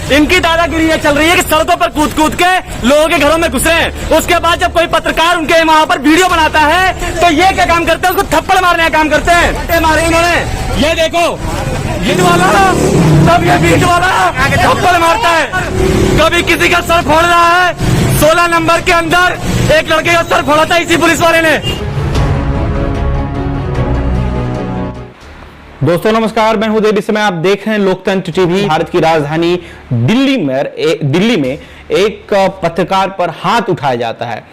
इनकी दादागिरी ये चल रही है कि सड़कों पर कूद कूद के लोगों के घरों में घुस रहे हैं। उसके बाद जब कोई पत्रकार उनके वहां पर वीडियो बनाता है तो ये क्या काम करते हैं, उसको थप्पड़ मारने का काम करते हैं। मारे इन्होंने, ये देखो ईट वाला, तब ये बीट वाला थप्पड़ मारता है। कभी किसी का सर फोड़ रहा है, 16 नंबर के अंदर एक लड़के का सर फोड़ा था इसी पुलिस वाले ने। दोस्तों नमस्कार, मैं हूं देव। इस समय आप देख रहे हैं लोकतंत्र टीवी। भारत की राजधानी दिल्ली में एक पत्रकार पर हाथ उठाया जाता है।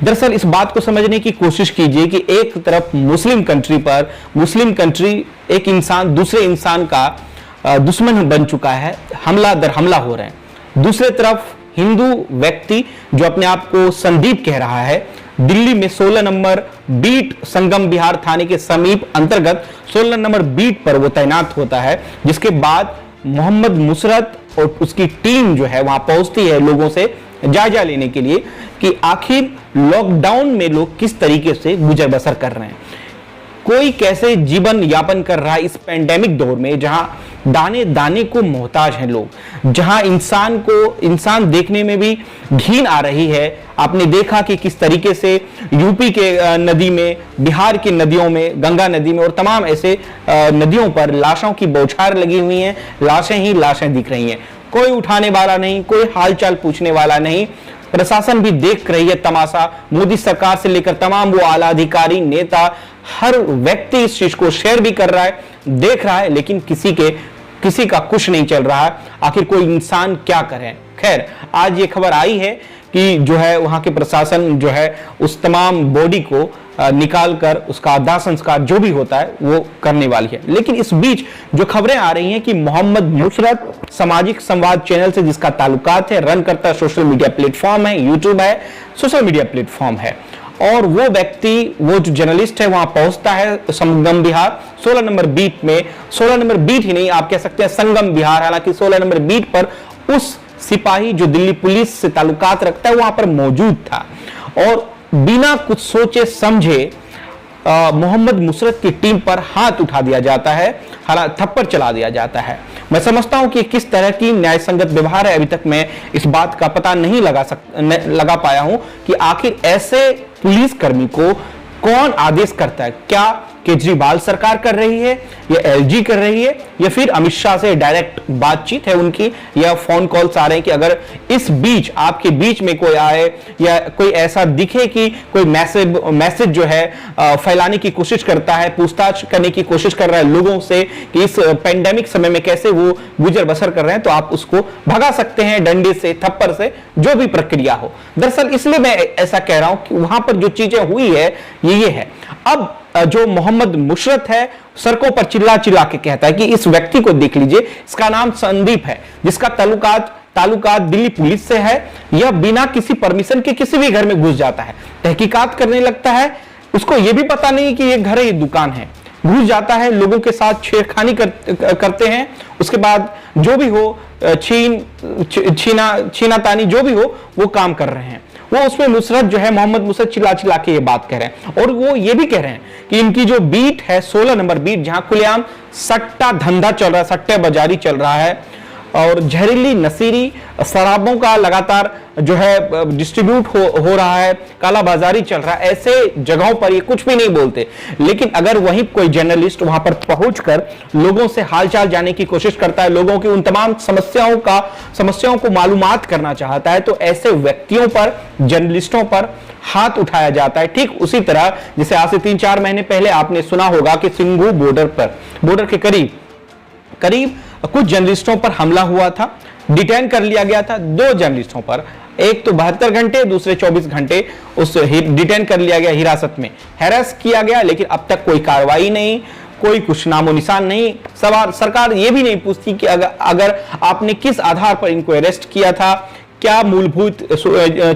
दरअसल इस बात को समझने की कोशिश कीजिए कि एक तरफ मुस्लिम कंट्री एक इंसान दूसरे इंसान का दुश्मन बन चुका है, हमला दर हमला हो रहे हैं। दूसरे तरफ हिंदू व्यक्ति जो अपने आप को संदीप कह रहा है, दिल्ली में 16 नंबर बीट संगम विहार थाने के समीप अंतर्गत 16 नंबर बीट पर वो तैनात होता है। जिसके बाद मोहम्मद मुसरत और उसकी टीम जो है वहां पहुंचती है लोगों से जायजा लेने के लिए कि आखिर लॉकडाउन में लोग किस तरीके से गुजर बसर कर रहे हैं, कोई कैसे जीवन यापन कर रहा है इस पैंडेमिक दौर में, जहां दाने दाने को मोहताज हैं लोग, जहां इंसान देखने में भी घिन आ रही है। आपने देखा कि किस तरीके से यूपी के नदी में, बिहार की नदियों में, गंगा नदी में और तमाम ऐसे नदियों पर लाशों की बौछार लगी हुई हैं, लाशें ही लाशें दिख रही हैं। कोई उठाने वाला नहीं, कोई हालचाल पूछने वाला नहीं। प्रशासन भी देख रही है तमाशा। मोदी सरकार से लेकर तमाम वो आला अधिकारी, नेता, हर व्यक्ति इस चीज को शेयर भी कर रहा है, देख रहा है, लेकिन किसी का कुछ नहीं चल रहा है। आखिर कोई इंसान क्या करे। खैर, आज ये खबर आई है कि जो है वहां के प्रशासन जो है उस तमाम बॉडी को निकालकर उसका दाह संस्कार जो भी होता है वो करने वाली है। लेकिन इस बीच जो खबरें आ रही हैं कि मोहम्मद मुशरत सामाजिक संवाद चैनल से जिसका ताल्लुकात है, रन करता सोशल मीडिया प्लेटफॉर्म है, यूट्यूब है, सोशल मीडिया प्लेटफॉर्म है, और वो व्यक्ति, वो जो जर्नलिस्ट है वहां पहुंचता है संगम विहार 16 नंबर बीट में। 16 नंबर बीट ही नहीं, आप कह सकते हैं संगम विहार। हालांकि 16 नंबर बीट पर उस सिपाही जो दिल्ली पुलिस से ताल्लुकात रखता है वहां पर मौजूद था, और बिना कुछ सोचे समझे मोहम्मद मुसरत की टीम पर हाथ उठा दिया जाता है, हालांकि थप्पड़ चला दिया जाता है। मैं समझता हूं कि किस तरह की न्याय संगत व्यवहार है, अभी तक मैं इस बात का पता नहीं लगा पाया हूं कि आखिर ऐसे पुलिसकर्मी को कौन आदेश करता है। क्या केजरीवाल सरकार कर रही है, या एलजी कर रही है, या फिर अमित शाह से डायरेक्ट बातचीत है उनकी, या फोन कॉल्स आ रहे हैं कि अगर इस बीच आपके बीच में कोई आए या कोई ऐसा दिखे कि कोई मैसेज जो है फैलाने की कोशिश करता है, पूछताछ करने की कोशिश कर रहा है लोगों से कि इस पेंडेमिक समय में कैसे वो गुजर बसर कर रहे हैं, तो आप उसको भगा सकते हैं डंडे से, थप्पड़ से, जो भी प्रक्रिया हो। दरअसल इसलिए मैं ऐसा कह रहा हूं कि वहां पर जो चीजें हुई है ये है। अब जो मोहम्मद मुशरत है सड़कों पर चिल्ला चिल्ला के कहता है कि इस व्यक्ति को देख लीजिए, इसका नाम संदीप है, जिसका ताल्लुकात दिल्ली पुलिस से है। यह बिना किसी परमिशन के किसी भी घर में घुस जाता है, तहकीकात करने लगता है। उसको यह भी पता नहीं कि ये घर है, ये दुकान है। घुस जाता है, लोगों के साथ छेड़खानी करते हैं। उसके बाद जो भी हो, छीना तानी जो भी हो, वो काम कर रहे हैं। वो उसमें मुसरत जो है, मोहम्मद मुसरत चिल्ला चिल्ला के ये बात कह रहे हैं, और वो ये भी कह रहे हैं कि इनकी जो बीट है 16 नंबर बीट, जहां खुलेआम सट्टा धंधा चल रहा है, सट्टे बाजारी चल रहा है, और जहरीली नशीली शराबों का लगातार जो है डिस्ट्रीब्यूट हो रहा है, काला बाजारी चल रहा है, ऐसे जगहों पर ये कुछ भी नहीं बोलते। लेकिन अगर वहीं कोई जर्नलिस्ट वहां पर पहुंचकर लोगों से हालचाल जानने की कोशिश करता है, लोगों की उन तमाम समस्याओं को मालूमात करना चाहता है, तो ऐसे व्यक्तियों पर, जर्नलिस्टों पर हाथ उठाया जाता है। ठीक उसी तरह जैसे आज से 3-4 महीने पहले आपने सुना होगा कि सिंघू बॉर्डर के करीब कुछ जर्नलिस्टों पर हमला हुआ था, डिटेन कर लिया गया था 2 जर्नलिस्टों पर। एक तो 72 घंटे, दूसरे 24 घंटे उस डिटेन कर लिया गया, हिरासत में हैरेस किया गया। लेकिन अब तक कोई कार्रवाई नहीं, कोई कुछ नामो निशान नहीं। सरकार ये भी नहीं पूछती कि अगर आपने किस आधार पर इनको अरेस्ट किया था, क्या मूलभूत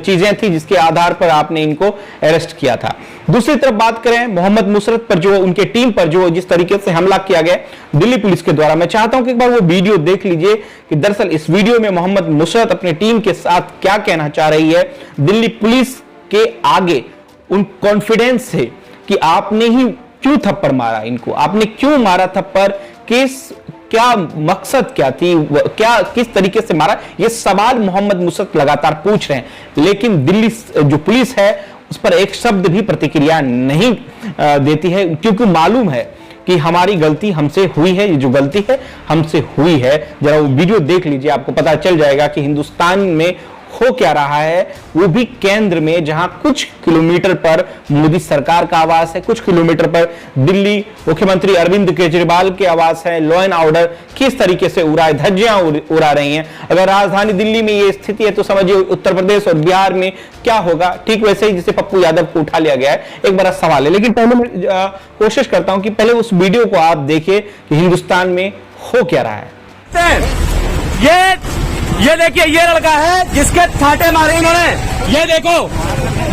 चीजें थी जिसके आधार पर आपने इनको अरेस्ट किया था। दूसरी तरफ बात करें मोहम्मद मुशरत पर, जो उनके टीम पर जो जिस तरीके से हमला किया गया दिल्ली पुलिस के द्वारा, मैं चाहता हूं कि एक बार वो वीडियो देख लीजिए कि दरअसल इस वीडियो में मोहम्मद मुशरत अपनी टीम के साथ क्या कहना चाह रही है दिल्ली पुलिस के आगे, उन कॉन्फिडेंस से कि आपने ही क्यों थप्पड़ मारा, इनको आपने क्यों मारा थप्पड़, क्या मकसद क्या थी, क्या किस तरीके से मारा, ये सवाल मोहम्मद मुसरत लगातार पूछ रहे हैं। लेकिन दिल्ली जो पुलिस है उस पर एक शब्द भी प्रतिक्रिया नहीं देती है, क्योंकि मालूम है कि हमारी गलती हमसे हुई है, ये जो गलती है हमसे हुई है। जरा वो वीडियो देख लीजिए, आपको पता चल जाएगा कि हिंदुस्तान में हो क्या रहा है, वो भी केंद्र में, जहां कुछ किलोमीटर पर मोदी सरकार का आवास है, कुछ किलोमीटर पर दिल्ली मुख्यमंत्री अरविंद केजरीवाल के आवास है। लॉ एंड ऑर्डर किस तरीके से धज्जियां उड़ा रही हैं। अगर राजधानी दिल्ली में ये स्थिति है तो समझिए उत्तर प्रदेश और बिहार में क्या होगा। ठीक वैसे ही जैसे पप्पू यादव को उठा लिया गया है, एक बड़ा सवाल है। लेकिन पहले मैं कोशिश करता हूं कि पहले उस वीडियो को आप देखिए कि हिंदुस्तान में हो क्या रहा है। ये देखिए, ये लड़का है जिसके छाटे मारे इन्होंने, ये देखो,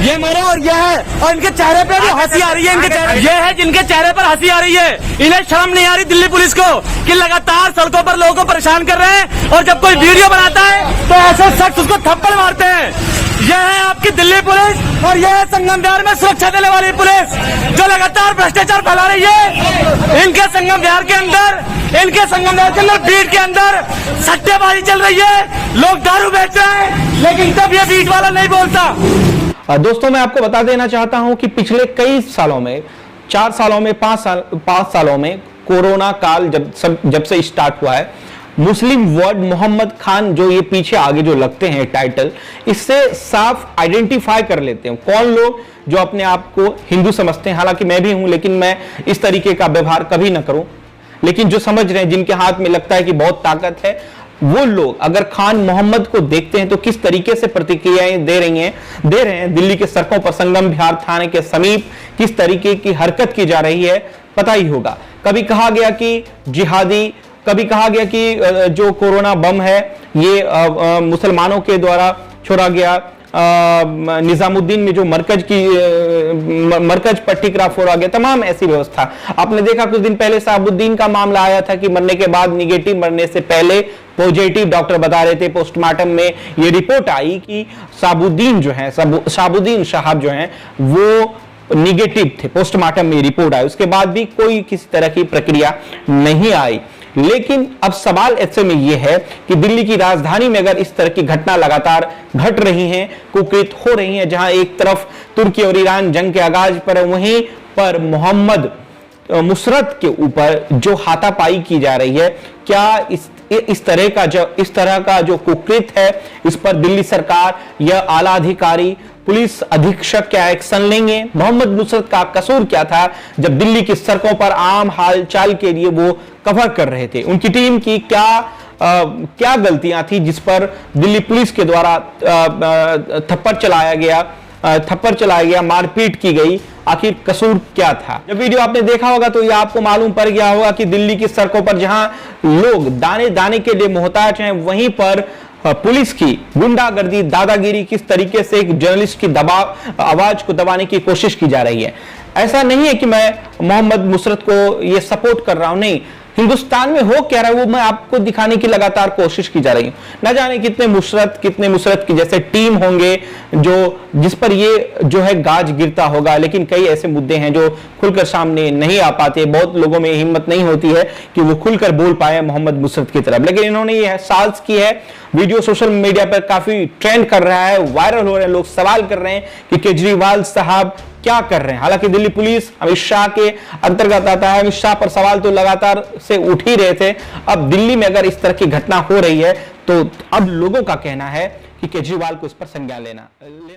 ये मरा और ये है, और इनके चेहरे पे भी हंसी आ रही है। इनके चेहरे, ये है जिनके चेहरे पर हंसी आ रही है। इन्हें शर्म नहीं आ रही दिल्ली पुलिस को कि लगातार सड़कों पर लोगों को परेशान कर रहे हैं, और जब कोई वीडियो बनाता है तो ऐसे शख्स उसको थप्पड़ मारते हैं। यह है आपकी दिल्ली पुलिस, और यह है संगम विहार में सुरक्षा देने वाली पुलिस जो लगातार भ्रष्टाचार फैला रही है। इनके संगम विहार के अंदर बीट के अंदर सट्टेबाजी चल रही है, लोग दारू बेच रहे हैं, लेकिन तब ये बीट वाला नहीं बोलता। दोस्तों, मैं आपको बता देना चाहता हूं कि पिछले कई सालों में, 4 सालों में, 5 सालों में कोरोना काल जब से स्टार्ट हुआ है, मुस्लिम वर्ड मोहम्मद खान जो ये पीछे आगे जो लगते हैं टाइटल, इससे साफ आइडेंटिफाई कर लेते हैं कौन लोग जो अपने आप को हिंदू समझते हैं। हालांकि मैं भी हूं, लेकिन मैं इस तरीके का व्यवहार कभी ना करूं। लेकिन जो समझ रहे हैं, जिनके हाथ में लगता है कि बहुत ताकत है, वो लोग अगर खान मोहम्मद को देखते हैं तो किस तरीके से प्रतिक्रियाएं दे रहे हैं। दिल्ली के सड़कों पर संगम विहार थाने के समीप किस तरीके की हरकत की जा रही है पता ही होगा। कभी कहा गया कि जिहादी, कभी कहा गया कि जो कोरोना बम है ये मुसलमानों के द्वारा छोड़ा गया। निजामुद्दीन में जो मरकज पट्टी क्राफ्ट फोड़ा गया, तमाम ऐसी व्यवस्था। आपने देखा कुछ दिन पहले शहाबुद्दीन का मामला आया था कि मरने के बाद निगेटिव, मरने से पहले पॉजिटिव डॉक्टर बता रहे थे। पोस्टमार्टम में ये रिपोर्ट आई कि शहाबुद्दीन साहब जो हैं वो निगेटिव थे, पोस्टमार्टम में रिपोर्ट आई, उसके बाद भी कोई किसी तरह की प्रक्रिया नहीं आई। लेकिन अब सवाल ऐसे में यह है कि दिल्ली की राजधानी में अगर इस तरह की घटना लगातार घट रही हैं, कुकृत हो रही हैं, जहां एक तरफ तुर्की और ईरान जंग के आगाज पर, वहीं पर मोहम्मद मुसरत के ऊपर जो हाथापाई की जा रही है, क्या इस तरह का जो कुकृत है, इस पर दिल्ली सरकार या आला अधिकारी, पुलिस अधीक्षक क्या एक्शन लेंगे? मोहम्मद मुसरत का कसूर क्या था जब दिल्ली की सड़कों पर आम हालचाल के लिए वो कवर कर रहे थे? उनकी टीम की क्या गलतियां थी जिस पर दिल्ली पुलिस के द्वारा थप्पड़ चलाया गया, मारपीट की गई? आखिर कसूर क्या था? जब वीडियो आपने देखा होगा तो ये आपको मालूम पड़ गया होगा कि दिल्ली की सड़कों पर जहां लोग दाने दाने के लिए मोहताज हैं, वहीं पर पुलिस की गुंडागर्दी, दादागिरी किस तरीके से एक जर्नलिस्ट की आवाज को दबाने की कोशिश की जा रही है। ऐसा नहीं है कि मैं मोहम्मद मुसरत को ये सपोर्ट कर रहा हूं, नहीं। हिंदुस्तान में हो क्या रहा है वो मैं आपको दिखाने की लगातार कोशिश की जा रही हूं। ना जाने कितने मुसरत की जैसे टीम होंगे जिस पर ये जो है गाज गिरता होगा, लेकिन कई ऐसे मुद्दे हैं जो खुलकर सामने नहीं आ पाते। बहुत लोगों में हिम्मत नहीं होती है कि वो खुलकर बोल पाए मोहम्मद मुसरत की तरफ, लेकिन इन्होंने ये साजिश की है। वीडियो सोशल मीडिया पर काफी ट्रेंड कर रहा है, वायरल हो रहे हैं, लोग सवाल कर रहे हैं कि केजरीवाल साहब क्या कर रहे हैं। हालांकि दिल्ली पुलिस अमित शाह के अंतर्गत आता है, अमित शाह पर सवाल तो लगातार से उठ ही रहे थे। अब दिल्ली में अगर इस तरह की घटना हो रही है तो अब लोगों का कहना है कि केजरीवाल को इस पर संज्ञान लेना चाहिए।